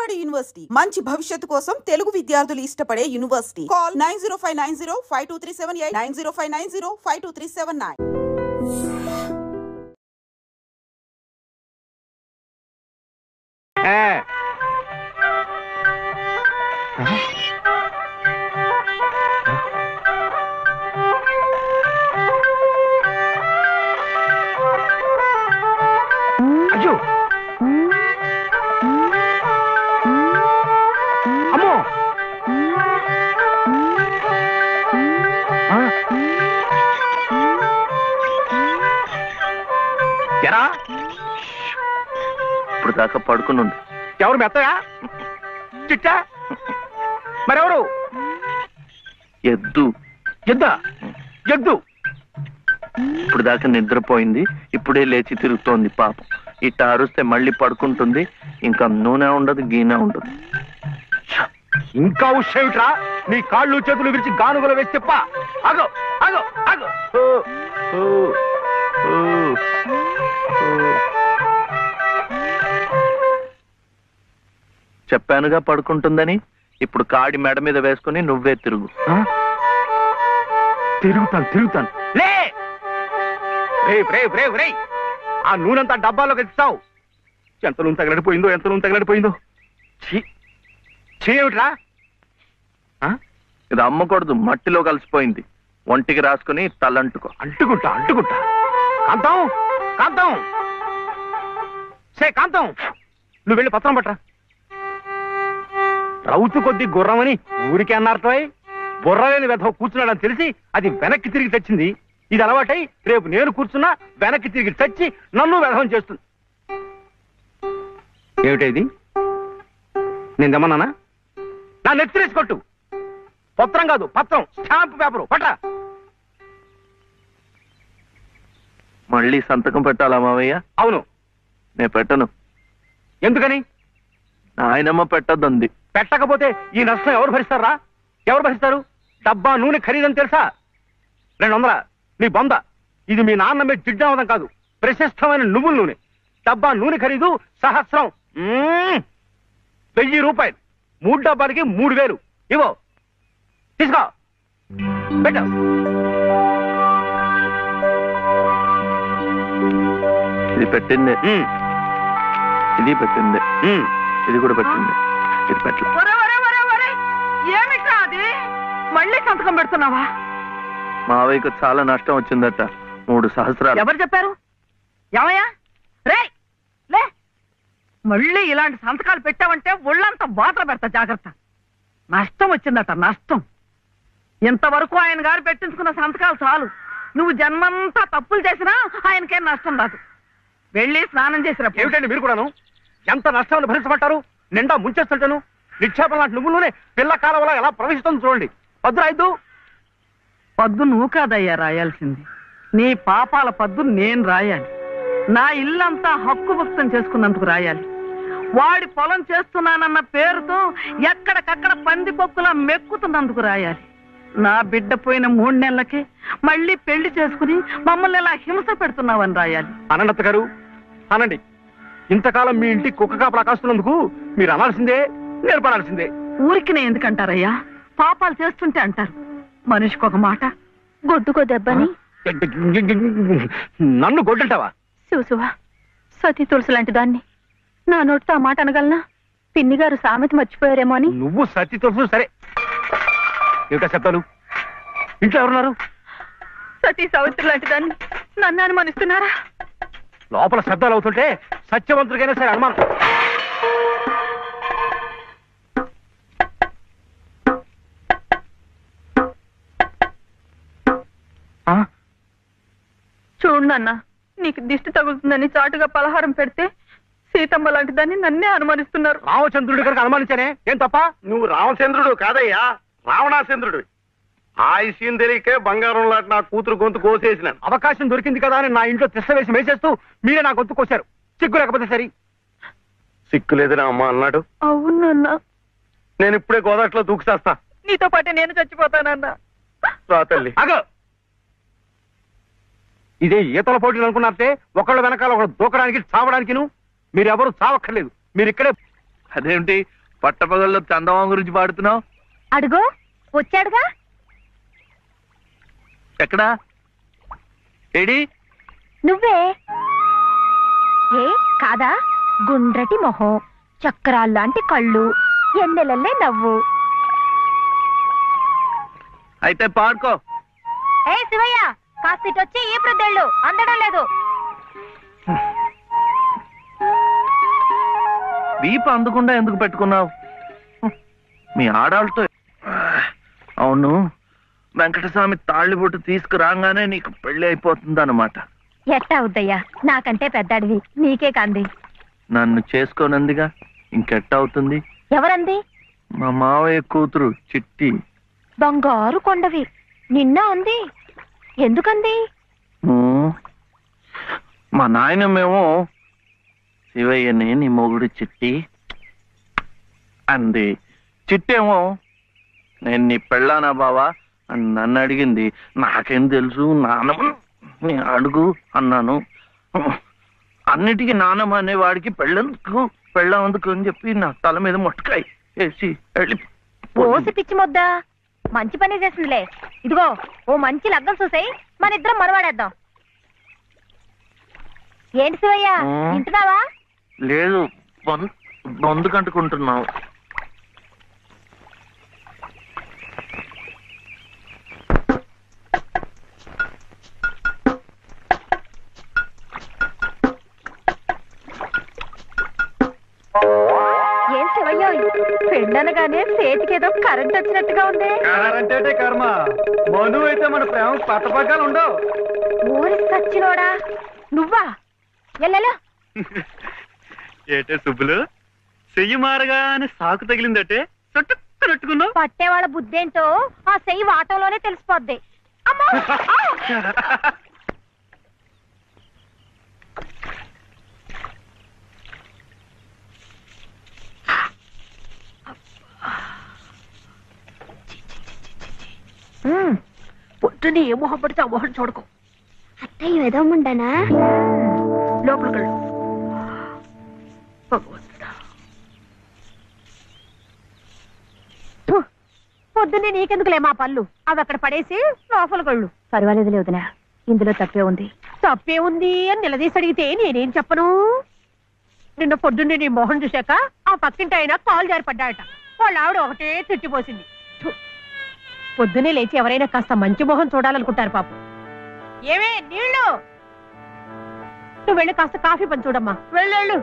Vijayawada university మంచి భవిష్యత్తు కోసం తెలుగు విద్యార్థులు ఇష్టపడే యూనివర్సిటీ. కాల్ 9059052378 9059052379. అయ్యో అమ్మో ఎరా ఇప్పుడు దాకా పడుకునుంది. ఎవరు మెత్తయా చిట్టా మరెవరు? ఎద్దు. ఎద్దా? ఎద్దు ఇప్పుడు దాకా నిద్రపోయింది, ఇప్పుడే లేచి తిరుగుతోంది పాపం. ఇట్ట అరుస్తే మళ్ళీ పడుకుంటుంది, ఇంకా నూనె ఉండదు, గీనె ఉండదు. ఇంకా ఉషేమిట్రా? నీ కాళ్ళు చేతులు విరిచి గానుగలు వేసి చెప్ప. ఆగో ఆగో ఆగో. చెప్పానుగా పడుకుంటుందని. ఇప్పుడు కాడి మెడ మీద వేసుకుని నువ్వే తిరుగు. తిరుగుతాను లే. రే ఆ నూనెంతా డబ్బాలో తెచ్చావు. ఎంత నూనె తగలడిపోయిందో. ఏమిట్రా? ఇది అమ్మకూడదు, మట్టిలో కలిసిపోయింది. ఒంటికి రాసుకుని తలంటుకో. అంటుకుంటా. కాంతం కాంతం, నువ్వు వెళ్ళి పత్రం పట్టరా. రౌతు కొద్ది గుర్రమని ఊరికే అన్నారటోయ్. బుర్రలేని వెధవ కూర్చున్నాడని తెలిసి అది వెనక్కి తిరిగి తెచ్చింది. ఇది అలవాటై రేపు నేను కూర్చున్నా వెనక్కి తిరిగి తెచ్చి నన్ను వెధవం చేస్తుంది. ఏమిటైది? నేను దమ్మన్నానా? నా నెత్తిరేసి కొట్టు. పత్రం కాదు, పత్రం, స్టాంప్ పేపరు పట్రా. మళ్ళీ సంతకం పెట్టాలా మావయ్య? అవును. నేను పెట్టను. ఎందుకని? నాయనమ్మ పెట్టద్దంది. పెట్టకపోతే ఈ నష్టం ఎవరు భరిస్తారా? ఎవరు భరిస్తారు? డబ్బా నూనె ఖరీదని తెలుసా? 200. నీ బొంద. ఇది మీ నాన్న మీద జిడ్డావదం కాదు, ప్రశస్తమైన నువ్వుల నూనె. డబ్బా నూనె ఖరీదు 1000. 1000 రూపాయలు. 3 డబ్బాలకి 3000. ఇవో తీసుకో, పెట్టు. ఇది పెట్టిందే, ఇది పెట్టిందే, ఇది కూడా పెట్టింది. ఇది పెట్టలే. ఏమిట్రా అది? మళ్ళీ సంతకం పెడుతున్నావా? మావయ్యకు చాలా నష్టం వచ్చిందట, 3 సహస్రాలు. ఎవరు చెప్పారు? ఏమయ్యా రే లే, మళ్ళీ ఇలాంటి సంతకాలు పెట్టావంటే ఒళ్ళంతా బాధలు పెడతా, జాగ్రత్త. నష్టం వచ్చిందట, నష్టం. ఇంతవరకు ఆయన గారు పెట్టించుకున్న సంతకాలు చాలు. నువ్వు జన్మంతా తప్పులు చేసినా ఆయనకేం నష్టం రాదు. వెళ్ళి స్నానం చేసినప్పుడు. ఏమిటండి మీరు కూడాను? ఎంత నష్టాన్ని భరించబట్టారు? నిండా ముంచేస్తుంటాను. నిక్షేపం లాంటి నువ్వులోనే పిల్ల కాలంలో ఎలా ప్రవేశిస్తుంది చూడండి. పద్దు పద్దు నువ్వు కాదయ్యా రాయాల్సింది. నీ పాపాల పద్దు నేను రాయాలి. నా ఇల్లంతా హక్కు భక్తం చేసుకున్నందుకు రాయాలి. వాడి పొలం చేస్తున్నానన్న పేరుతో ఎక్కడికక్కడ పందికొక్కులా మెక్కుతున్నందుకు రాయాలి. నా బిడ్డ పోయిన 3 నెలలకే మళ్ళీ పెళ్లి చేసుకుని మమ్మల్ని ఎలా హింస పెడుతున్నావని రాయాలి. అనంత గారు అనండి. ఇంతకాలం మీ ఇంటి కుక్క కాపలా కాస్తున్నందుకు మీరు అనాల్సిందే, నేర్పడాల్సిందే. ఊరికి నేను ఎందుకంటారయ్యా? పాపాలు చేస్తుంటే అంటారు. మనిషికి ఒక మాట, గొడ్డుకో దెబ్బని. నన్ను గొడ్డంటావా? శివశివా, సతీ తులసి లాంటి దాన్ని నా నోటితో ఆ మాట అనగలనా? పిన్ని గారు సామెత మర్చిపోయారేమో అని. నువ్వు సతీ తులసి సరే. ఏమిటా శబ్దాలు? ఇంట్లో ఎవరున్నారు? సతీ సావిత్రి లాంటి దాన్ని నన్ను అనుమానిస్తున్నారా? లోపల శబ్దాలు అవుతుంటే సత్యవంతుడికైనా సరే అనుమానం. చూడు నాన్న, నీకు దిష్టి తగులుతుందని చాటుగా పలహారం పెడితే సీతమ్మ లాంటి దాన్ని నన్నే అనుమానిస్తున్నారు. రామచంద్రుడి కనుక అనుమానించానే, ఏం తప్ప? నువ్వు రామచంద్రుడు కాదయ్యా, రావణాచంద్రుడు. ఆ విషయం తెలియకే బంగారం లాంటి నా కూతురు గొంతు కోసేసినాను. అవకాశం దొరికింది కదా అని నా ఇంట్లో తిష్ట వేసి మేసేస్తూ మీరే నా గొంతు కోశారు. సిగ్గు లేకపోతే సరి. సిక్కు లేదని అమ్మ అన్నాడు. అవునన్నా, నేను ఇప్పుడే గోదాట్లో దూకుసేస్తా. నీతో పాటే నేను చచ్చిపోతానన్నా. రా తల్లి. అగో, ఇదే ఈతల పోటీలు అనుకున్నారంటే ఒకళ్ళు వెనకాల ఒకళ్ళు దూకడానికి చావడానికి మీరెవరు చావక్కర్లేదు. మీరు ఇక్కడే అదేమిటి పట్టపగల్లో చందమామ గురించి పాడుతున్నావు? అడుగో వచ్చాడుగా. ఎక్కడా? ఏడి? నువ్వే. ఏ కాదా? గుండ్రటి మొహం, చక్రాల్లాంటి కళ్ళు, ఎన్నెలల్లే నవ్వు. అయితే పాడుకో. ఏ శివయ్య, కాస్త ఇటొచ్చి ఈ ప్రద్దెళ్ళు అందడం లేదు. వీపు అందకుండా ఎందుకు పెట్టుకున్నావు? మీ ఆడాళ్ళతో. అవును, వెంకటస్వామి తాళ్ళిబొట్టు తీసుకురాగానే నీకు పెళ్లి అయిపోతుందన్నమాట. ఎట్టా అవుద్దయ్యా, నాకంటే పెద్దాడివి, నీకే కంది. నన్ను చేసుకోనందిగా, ఇంకెట్ట అవుతుంది? ఎవరంది? మా మావయ్య కూతురు చిట్టి. బంగారు కొండవి, నిన్న అంది. ఎందుకంది? మా నాయనమేమో శివయ్యని నీ మొగుడు చిట్టి అంది. చిట్టేమో నేను నీ పెళ్ళానా బావా అని నన్ను అడిగింది. నాకేం తెలుసు, నానమ్మ నీ అడుగు అన్నాను. అన్నిటికీ నానమ్మ అనేవాడికి పెళ్ళందుకు అని చెప్పి నా తల మీద మొట్టకాయ వేసి వెళ్ళి ఓసి పిచ్చి మొద్దా, మంచి పని చేసిందిలే. ఇదిగో ఓ మంచి లగ్గం చూసాయి, మన ఇద్దరం మరవాడేద్దాం. ఏంటి శివయ్య, వింటున్నావా? లేదు, బొందు కంటుకుంటున్నావు. ఏం శివయ్య, పెళ్ళనగానే చేతికేదో కరెంట్ వచ్చినట్టుగా ఉంది. అంటే కర్మ, మను అయితే మన ప్రేమ పట్టపగ్గాలు ఉండవు. ఊరి సచ్చినోడా నువ్వా? ఎల్లెలో ఏటే సుబ్బులు, చెయ్యి మారగానే సాకు తగిలిందటే చుట్టుకున్నావు. పట్టేవాళ్ళ బుద్ధేంటో ఆ చెయ్యి వాటంలోనే తెలిసిపోద్ది. అమ్మా! పొద్దున్న ఏ మొహం పడితే ఆ మొహం చూడకు. అత్తయ్య ఎదవమంటానా? లోపలికి పొద్దున్నే నీకెందుకులే మా పళ్ళు, అవి అక్కడ పడేసి లోపలికి వెళ్ళు. పర్వాలేదు లేదునా, ఇందులో తప్పే ఉంది. తప్పే ఉంది అని నిలదీసి అడిగితే నేనేం చెప్పను? నిన్న పొద్దున్నే నీ మొహం చూశాక ఆ పక్కింటి ఆయన కాలు జారి పడ్డాడట. వాళ్ళ ఆవిడ ఒకటే తిట్టిపోసింది. పొద్దున్నే లేచి ఎవరైనా కాస్త మంచి మొహం చూడాలనుకుంటారు పాపం. ఏమే నీళ్ళు, నువ్వు వెళ్ళి కాస్త కాఫీ పని చూడమ్మా, వెళ్ళు.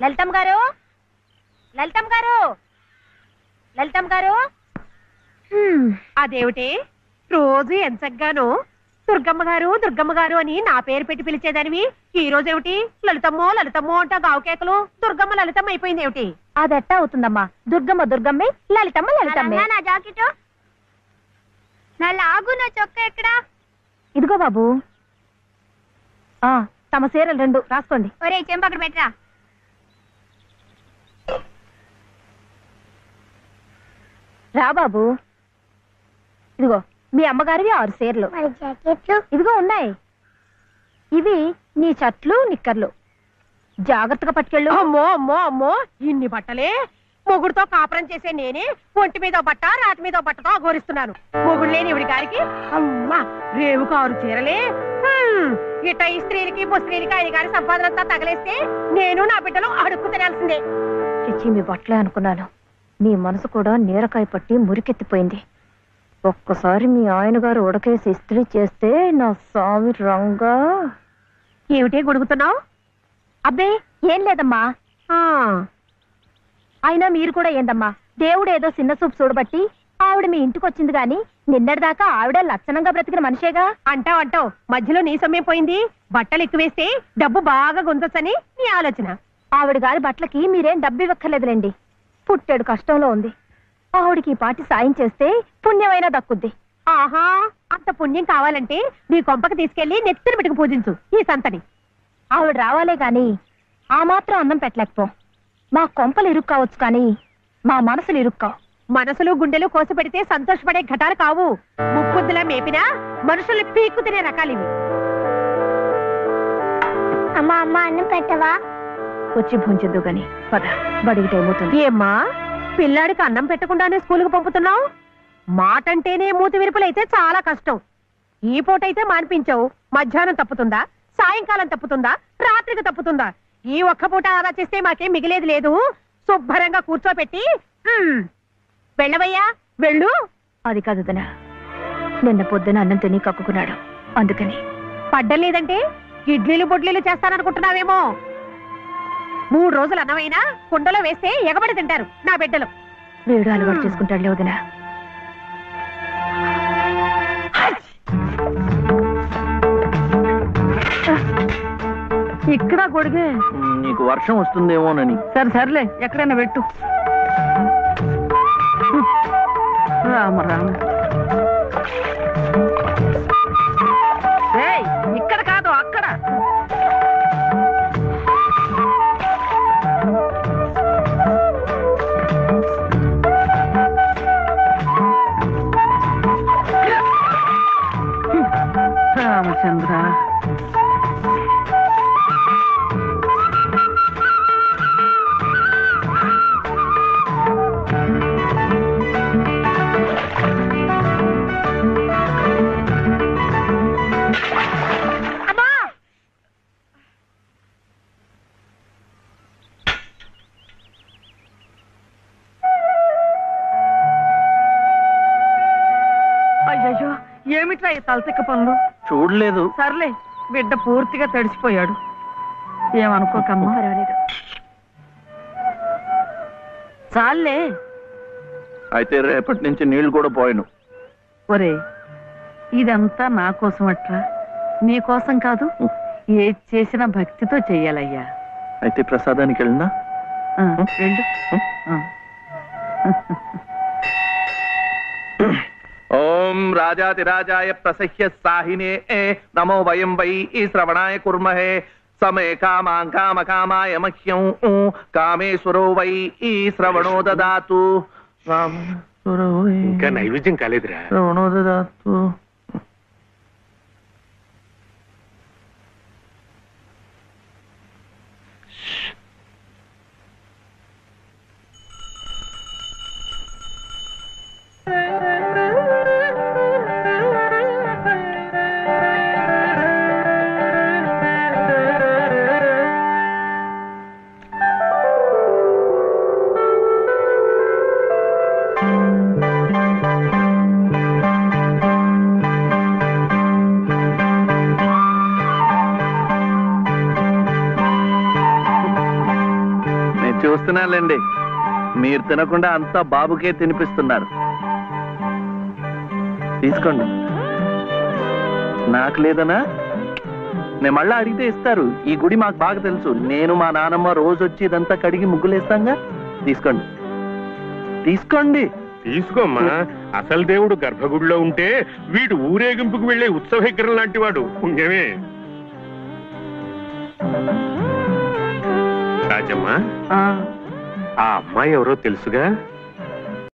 లలితమ్మ గారు, లలితమ్మ గారు, లలితమ్మ గారు. అదేమిటి రోజు ఎంచగ్గాను దుర్గమ్మ గారు అని నా పేరు పెట్టి పిలిచేదానివి, ఈ రోజు ఏమిటి లలితమ్మో లలితమ్మో అంటా గావుకేకలు దుర్గమ్మ లలితమ్మ అయిపోయింది ఏమిటి? అదెట్టా అవుతుందమ్మా, దుర్గమ్మే లలితమ్మే. నా జాకెట్, నా లాగు, నా చొక్కా ఎక్కడా? ఇదిగో బాబు, తమ చీరలు 2 రాసుకోండి. ఒరే చెంప అక్కడ పెట్టరా. రా బాబు, ఇదిగో మీ అమ్మగారివి 6 చీరలు. ఇదిగో ఉన్నాయి, ఇవి నీ చట్లు నిక్కర్లు, జాగ్రత్తగా పట్టుకెళ్ళు. అమ్మో అమ్మో అమ్మో, ఇన్ని బట్టలే? మొగుడుతో కాపురం చేసే నేనే ఒంటి మీద బట్ట రాతి మీద బట్టతో అఘోరిస్తున్నాను. మొగుడు లేని ఇవిడి గారికి అమ్మా రేవు 6 చీరలే. ఇట్ట ఈ స్త్రీలకి స్త్రీలకి ఆయన గారి సంపాదన అంతా తగలేస్తే నేను నా బిడ్డలు అడుక్కు తినాల్సిందే. చిచ్చి, మీ బట్టలే అనుకున్నాను, మీ మనసు కూడా నీరకాయ పట్టి మురికెత్తిపోయింది. ఒక్కసారి మీ ఆయన గారు ఉడకేసి ఇస్త్రీ చేస్తే నా స్వామి రంగా. ఏమిటే గొడుగుతున్నావు? అబ్బే ఏం లేదమ్మా. అయినా మీరు కూడా ఏందమ్మా, దేవుడు ఏదో చిన్న చూపు చూడబట్టి ఆవిడ మీ ఇంటికి వచ్చింది గాని నిన్నటిదాకా ఆవిడ లక్షణంగా బ్రతికిన మనిషేగా. అంటావు, మధ్యలో నీ సమయం పోయింది. బట్టలు ఎక్కువేస్తే డబ్బు బాగా గుంజొచ్చని నీ ఆలోచన. ఆవిడ గారి బట్టలకి మీరేం డబ్బు ఇవ్వక్కర్లేదులేండి. పుట్టెడు కష్టంలో ఉంది. ఆవిడికి ఈ పాటి సాయం చేస్తే పుణ్యమైనా దక్కుద్ది. ఆహా, అంత పుణ్యం కావాలంటే నీ కొంపకి తీసుకెళ్లి నెత్తిన పెట్టుకు పూజించు ఈ సంతని. ఆవిడ రావాలే గాని ఆ మాత్రం అన్నం పెట్టలేకపో. మా కొంపలు ఇరుక్కు కావచ్చు కానీ మా మనసులు ఇరుక్కావు. మనసులు గుండెలు కోసి పెడితే సంతోషపడే ఘటాలు కావు. ముప్పుద్దులా మేపినా మనుషుల్ని పీక్కు తినే రకాలివి. అమ్మా అమ్మ అన్నం పెట్టవా? వచ్చి భుంచొద్దు గాని పద, బడికి టైం అవుతుంది. ఏమ్మా, పిల్లాడికి అన్నం పెట్టకుండానే స్కూలుకు పంపుతున్నావు? మాటంటేనే మూతి విరుపులైతే చాలా కష్టం. ఈ పూటైతే మాన్పించావు, మధ్యాహ్నం తప్పుతుందా, సాయంకాలం తప్పుతుందా, రాత్రికి తప్పుతుందా? ఈ ఒక్క పూట ఆదా చేస్తే మాకేం మిగిలేదు లేదు. శుభ్రంగా కూర్చోపెట్టి వెళ్ళవయ్యా, వెళ్ళు. అది కాదు వదినా, నిన్న పొద్దున అన్నం తిని కక్కుకున్నాడు, అందుకని. పడ్డలేదంటే ఇడ్లీలు బొడ్లీలు చేస్తాననుకుంటున్నావేమో. 3 రోజులు అన్నమైనా కుండలో వేస్తే ఎగబడి తింటారు నా బిడ్డలు. వేడు అలవాటు చేసుకుంటాడులే వదినా. ఇక్కడ గొడిగే. నీకు వర్షం వస్తుందేమోనని. సరే సర్లే, ఎక్కడైనా పెట్టు. రామ రామ. ఏయ్, ఇక్కడ కాదు అక్కడ. రామచంద్ర, అయ్యయ్యో, ఏమిట్రా ఈ తలతిక్క పనులు? చూడలేదు. సర్లే, బిడ్డ పూర్తిగా తడిసిపోయాడు. ఏమనుకోకమ్మా. పర్వాలేదు. చాలే. అయితే రేపటి నుంచి నీళ్లు కూడా పోయను. ఒరే, ఇదంతా నా కోసం అట్రా, నీ కోసం కాదు. ఏది చేసినా భక్తితో చెయ్యాలయ్యా. అయితే ప్రసాదానికి వెళ్ళినా వెళ్ళు. ఓం రాజాతిరాజాయ ప్రసహ్య సాహినే నమో వయం వై శ్రవణాయ కుర్మహే సమే కామాం కామ కామాయ మహ్యం కామేశ్వరో వై శ్రవణో దదాతు. ఇంకా నైవేద్యం కాలేదురా. శ్రవణో దదాతు. చూస్తున్నానులేండి, మీరు తినకుండా అంతా బాబుకే తినిపిస్తున్నారు. తీసుకోండి. నాకు లేదనా? నేను మళ్ళా అడిగితే ఇస్తారు. ఈ గుడి మాకు బాగా తెలుసు. నేను మా నానమ్మ రోజు వచ్చి ఇదంతా కడిగి ముగ్గులేస్తాంగా. తీసుకోండి, తీసుకోండి. తీసుకోమ్మా. అసలు దేవుడు గర్భగుడిలో ఉంటే వీడు ఊరేగింపుకు వెళ్లే ఉత్సవ విగ్రహం లాంటి వాడు. పుణ్యమే. రాజమ్మా, ఆ అమ్మాయి ఎవరో తెలుసుగా?